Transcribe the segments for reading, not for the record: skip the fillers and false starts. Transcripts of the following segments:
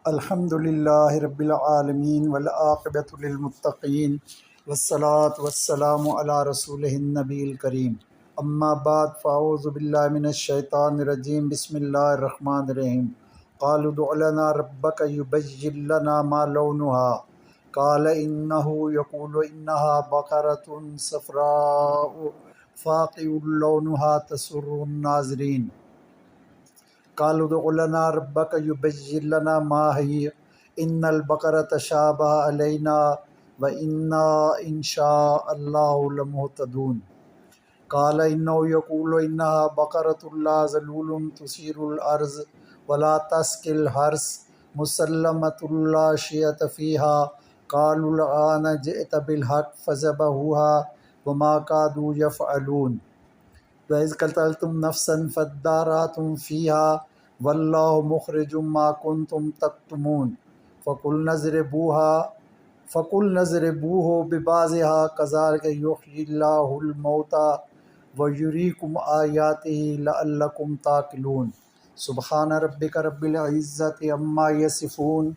الحمدللہ رب العالمین والعاقبۃ للمتقین والصلاة والسلام علی رسولہ النبی الکریم اما بعد فاعوذ باللہ من الشیطان الرجیم بسم اللہ الرحمن الرحیم قالوا ادع لنا ربک یبین لنا ما لونها قال انہ یقول انها بقرۃ صفراء فاقع لونها تسر الناظرین قالوا ادع لنا ربک یبین لنا ما ہی ان البقرۃ تشابہ علینا وإنا ان شاء اللہ لمہتدون قال انہ یقول انها بقرۃ لا ذلول تثیر الارض ولا تسقی الحرث مسلمۃ لا شیۃ فیها قالوا الآن جئت بالحق فذبحوها وما كادوا يفعلون وَإِذْ قَتَلْتُمْ نَفْسًا فَادَّارَأْتُمْ فِيهَا وَاللَّهُ مُخْرِجٌ مَا كُنْتُمْ تَكْتُمُونَ فَقُلْنَا اضْرِبُوهُ بِبَعْضِهَا كَذَلِكَ يُحْيِي اللَّهُ الْمَوْتَى وَيُرِيكُمْ آيَاتِهِ لَعَلَّكُمْ تَعْقِلُونَ سبحان ربک رب العزۃ عما یصفون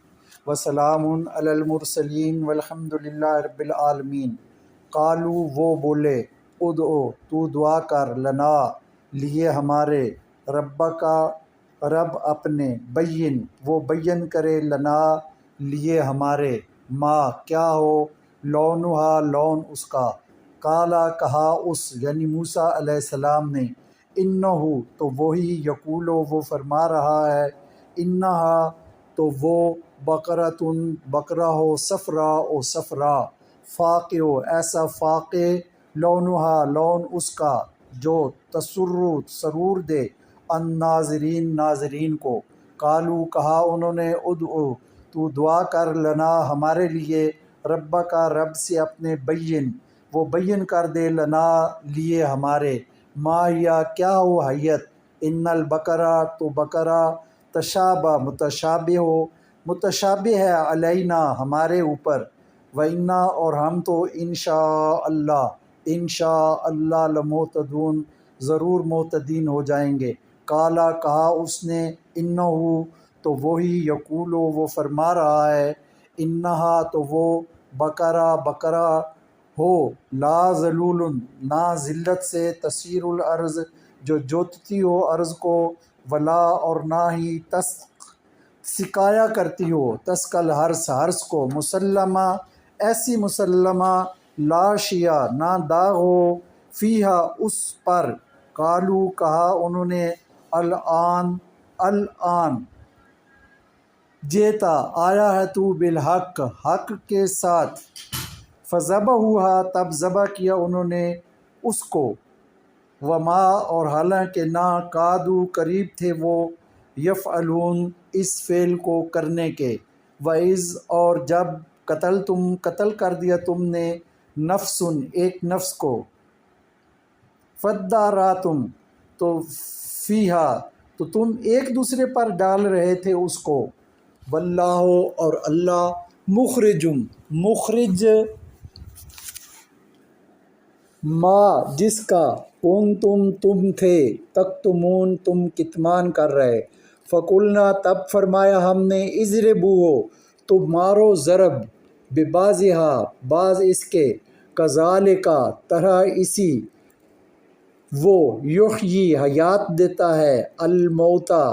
وسلام علی المرسلین والحمد للہ رب العالمین۔ قالوا وہ بولے، ادعو تو دعا کر، لنا لیے ہمارے، ربک رب اپنے، بین وہ بیان کرے، لنا لیے ہمارے، ما کیا ہو، لونہا لون اس کا، قالا کہا اس یعنی موسیٰ علیہ السلام نے، انہو تو وہی، یقولو وہ فرما رہا ہے، انہا تو وہ، بقرۃ بقرہ ہو، صفراء و صفراء، فاقع ایسا فاقع، لونہا لون اس کا جو تسر سرور دے، الناظرین ناظرین کو۔ قالو کہا انہوں نے، ادعو تو دعا کر، لنا ہمارے لیے، ربک کا رب سے اپنے، بین وہ بیان کر دے، لنا لیے ہمارے، ما ہیا کیا ہو حیت، ان البقرہ تو بقرہ، تشابہ متشابہ ہو، متشابہ ہے، علینا ہمارے اوپر، وَإِنَّا اور ہم تو انشاء اللہ، انشاء اللہ لمہتدون ضرور مہتدین ہو جائیں گے۔ قالا کہا اس نے، انہو تو وہی، یقولو وہ فرما رہا ہے، انہا تو وہ، بقرہ بقرہ ہو، لا ذلول نہ ذلت سے، تثیر الارض جو جوتتی ہو ارض کو، ولا اور نہ ہی سقایا کرتی ہو، تسقل حرث حرث کو، مسلمہ ایسی مسلمہ، لا شیع نہ داغ ہو، فیہا اس پر، قالو کہا انہوں نے، الآن جیتا آیا ہے تو، بالحق حق کے ساتھ، فذبحوہا تب ذبح کیا انہوں نے اس کو، وما اور حالانکہ نہ، کادو قریب تھے وہ، یفعلون اس فعل کو کرنے کے، وَإِذْ اور جب، قتل کر دیا تم نے، نفسن ایک نفس کو، فادارأتم تو فیہا تو تم ایک دوسرے پر ڈال رہے تھے اس کو، واللہ اور اللہ، مخرج ما جس کا، کنتم تم تھے، تکتمون تم کتمان کر رہے، فقلنا تب فرمایا ہم نے، اضربوہ تو مارو ضرب، ببعضہا بعض اس کے، کذالک طرح اسی، وہ یحیی حیات دیتا ہے، الموتیٰ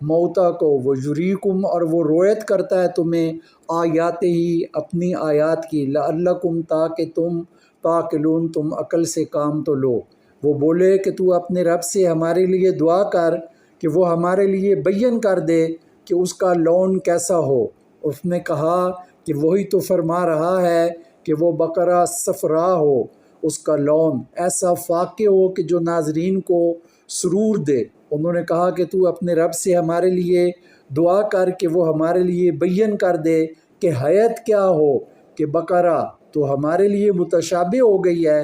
موتا کو، وہ یریکم اور وہ رویت کرتا ہے تمہیں، آیات ہی اپنی آیات کی، لعلکم تاکہ تم، تعقلون تم عقل سے کام تو لو۔ وہ بولے کہ تو اپنے رب سے ہمارے لیے دعا کر کہ وہ ہمارے لیے بیان کر دے کہ اس کا لون کیسا ہو۔ اس نے کہا کہ وہی تو فرما رہا ہے کہ وہ بقرہ صفراء ہو، اس کا لون ایسا فاقع ہو کہ جو ناظرین کو سرور دے۔ انہوں نے کہا کہ تو اپنے رب سے ہمارے لیے دعا کر کہ وہ ہمارے لیے بیان کر دے کہ حیت کیا ہو، کہ بقرہ تو ہمارے لیے متشابہ ہو گئی ہے،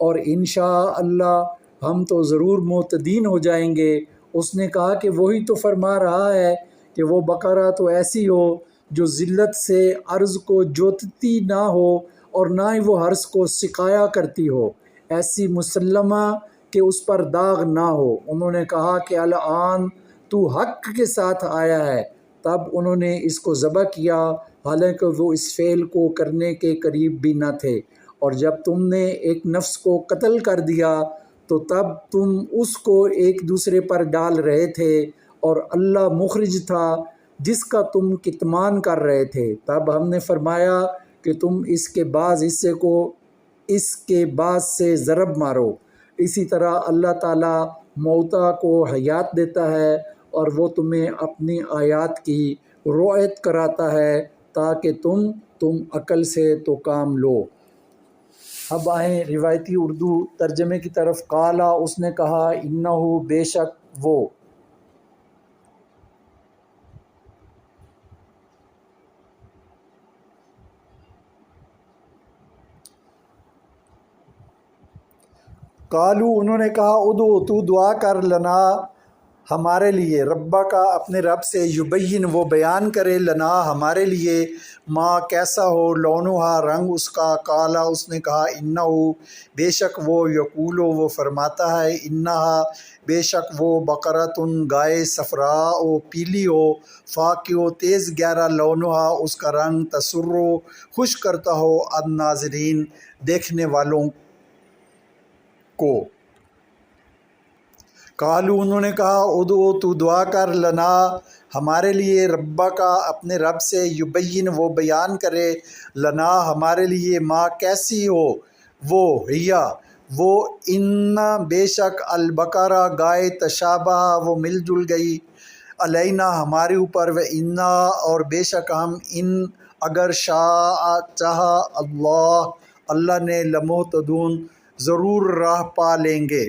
اور انشاء اللہ ہم تو ضرور مہتدین ہو جائیں گے۔ اس نے کہا کہ وہی تو فرما رہا ہے کہ وہ بقرہ تو ایسی ہو جو ذلت سے عرض کو جوتتی نہ ہو، اور نہ ہی وہ حرث کو سقایا کرتی ہو، ایسی مسلمہ کہ اس پر داغ نہ ہو۔ انہوں نے کہا کہ الآن تو حق کے ساتھ آیا ہے، تب انہوں نے اس کو ذبح کیا حالانکہ وہ اس فعل کو کرنے کے قریب بھی نہ تھے، اور جب تم نے ایک نفس کو قتل کر دیا تو تب تم اس کو ایک دوسرے پر ڈال رہے تھے اور اللہ مخرج تھا جس کا تم کتمان کر رہے تھے۔ تب ہم نے فرمایا کہ تم اس کے بعض حصے کو اس کے بعض سے ضرب مارو۔ اسی طرح اللہ تعالیٰ موتا کو حیات دیتا ہے اور وہ تمہیں اپنی آیات کی رؤیت کراتا ہے تاکہ تم عقل سے تو کام لو۔ اب آئیں روایتی اردو ترجمے کی طرف۔ قالا، اس نے کہا، انہو، بے شک وہ، قالو، انہوں نے کہا، ادعو، تو دعا کر، لنا، ہمارے لیے، ربا کا، اپنے رب سے، یبین، وہ بیان کرے، لنا، ہمارے لیے، ما، کیسا ہو، لونہا، رنگ اس کا۔ قالا، اس نے کہا، انہو، بے شک وہ، یقولو، وہ فرماتا ہے، انہا، بے شک وہ، بقرۃ، گائے، صفراء، پیلی ہو، فاقع، تیز گہرا، لونہا، اس کا رنگ، تسر، خوش کرتا ہو، الناظرین، دیکھنے والوں کو۔ قالو، انہوں نے کہا، ادعو، تو دعا کر، لنا، ہمارے لیے، ربا کا، اپنے رب سے، یبین، وہ بیان کرے، لنا، ہمارے لیے، ما، کیسی ہو، وہ، ہیا، وہ، ان، بے شک، البقرہ، گائے، تشابہ، وہ مل جل گئی، علینا، ہمارے اوپر، و انا، اور بے شک ہم، ان، اگر شاء، چاہا، اللہ نے، لمہتدون، ضرور راہ پا لیں گے۔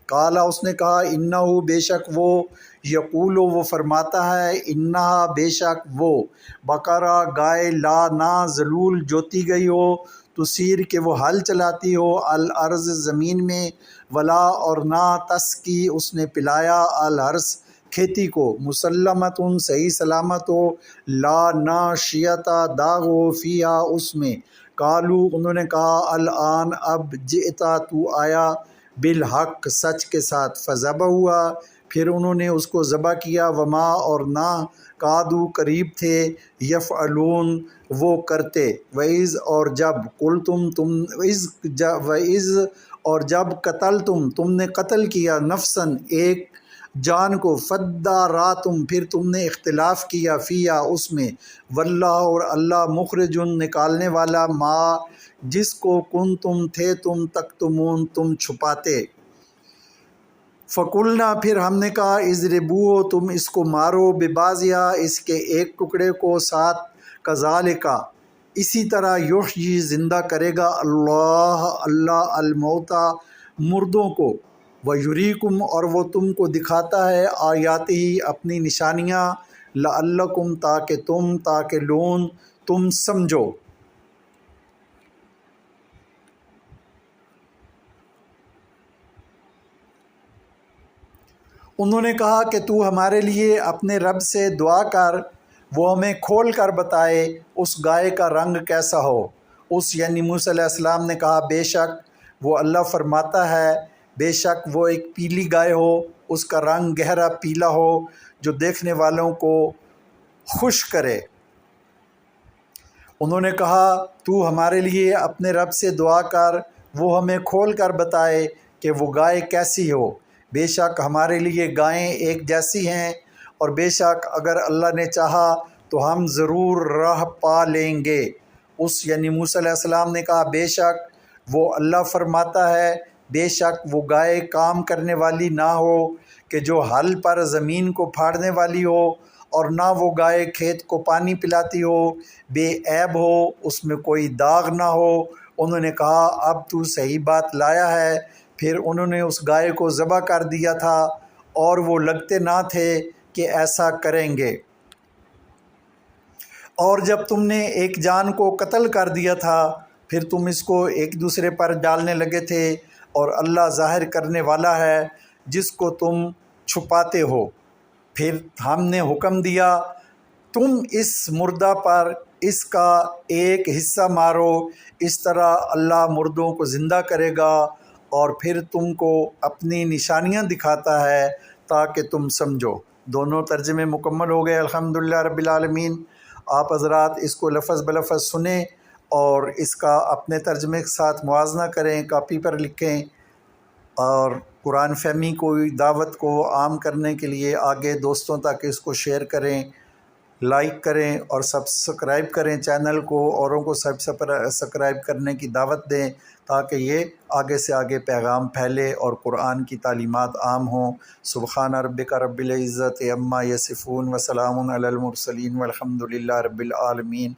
قالا، اس نے کہا، انہو، بے شک وہ، یقولو، وہ فرماتا ہے، انہا، بے شک وہ، بقرہ، گائے، لا، نہ، ذلول، جوتی گئی ہو، تثیر، کہ وہ ہل چلاتی ہو، الارض، زمین میں، ولا، اور نہ، تسقی، اس نے پلایا، الحرث، کھیتی کو، مسلمۃ، صحیح سلامت ہو، لا، نہ، شیعتا، داغ ہو، فیہا، اس میں۔ قالو، انہوں نے کہا، الآن، اب، جئتا، تو آیا، بالحق، سچ کے ساتھ، فذبح ہوا، پھر انہوں نے اس کو ذبح کیا، وما، اور نہ، کادو، قریب تھے، یفعلون، وہ کرتے، وَإِذْ، اور جب، وَإِذْ، اور جب، قتلتم، تم نے قتل کیا، نفساً، ایک جان کو، فادارأتم، پھر تم نے اختلاف کیا، فیہا، اس میں، واللہ، اور اللہ، مخرج، نکالنے والا، ما، جس کو، کنتم، تھے تم، تکتمون، تم چھپاتے۔ فقلنا، پھر ہم نے کہا، اضربوہ، تم اس کو مارو، ببعضہا، اس کے ایک ٹکڑے کو ساتھ، کذالک، اسی طرح، یحیی، زندہ کرے گا، اللہ الموتیٰ، مردوں کو، ویریکم، اور وہ تم کو دکھاتا ہے، آیاتہ، اپنی نشانیاں، لعلکم، تاکہ تم، تعقلون، تم سمجھو۔ انہوں نے کہا کہ تو ہمارے لیے اپنے رب سے دعا کر، وہ ہمیں کھول کر بتائے اس گائے کا رنگ کیسا ہو۔ اس، یعنی موسیٰ علیہ السلام نے کہا، بے شک وہ، اللہ فرماتا ہے، بے شک وہ ایک پیلی گائے ہو، اس کا رنگ گہرا پیلا ہو، جو دیکھنے والوں کو خوش کرے۔ انہوں نے کہا، تو ہمارے لیے اپنے رب سے دعا کر، وہ ہمیں کھول کر بتائے کہ وہ گائے کیسی ہو۔ بے شک ہمارے لیے گائیں ایک جیسی ہیں، اور بے شک اگر اللہ نے چاہا تو ہم ضرور راہ پا لیں گے۔ اس، یعنی موسیٰ علیہ السلام نے کہا، بے شک وہ، اللہ فرماتا ہے، بے شک وہ گائے کام کرنے والی نہ ہو کہ جو ہل پر زمین کو پھاڑنے والی ہو، اور نہ وہ گائے کھیت کو پانی پلاتی ہو، بے عیب ہو، اس میں کوئی داغ نہ ہو۔ انہوں نے کہا، اب تو صحیح بات لایا ہے۔ پھر انہوں نے اس گائے کو ذبح کر دیا تھا، اور وہ لگتے نہ تھے کہ ایسا کریں گے۔ اور جب تم نے ایک جان کو قتل کر دیا تھا، پھر تم اس کو ایک دوسرے پر ڈالنے لگے تھے، اور اللہ ظاہر کرنے والا ہے جس کو تم چھپاتے ہو۔ پھر ہم نے حکم دیا، تم اس مردہ پر اس کا ایک حصہ مارو، اس طرح اللہ مردوں کو زندہ کرے گا، اور پھر تم کو اپنی نشانیاں دکھاتا ہے تاکہ تم سمجھو۔ دونوں ترجمے مکمل ہو گئے الحمدللہ رب العالمین۔ آپ حضرات اس کو لفظ بلفظ سنیں اور اس کا اپنے ترجمے کے ساتھ موازنہ کریں، کاپی پر لکھیں، اور قرآن فہمی کو دعوت کو عام کرنے کے لیے آگے دوستوں تک اس کو شیئر کریں، لائک کریں اور سبسکرائب کریں چینل کو، اوروں کو سبسکرائب کرنے کی دعوت دیں تاکہ یہ آگے سے آگے پیغام پھیلے اور قرآن کی تعلیمات عام ہوں۔ سبحان ربک رب العزت عما یصفون وسلام علی المرسلین والحمد للہ رب العالمین۔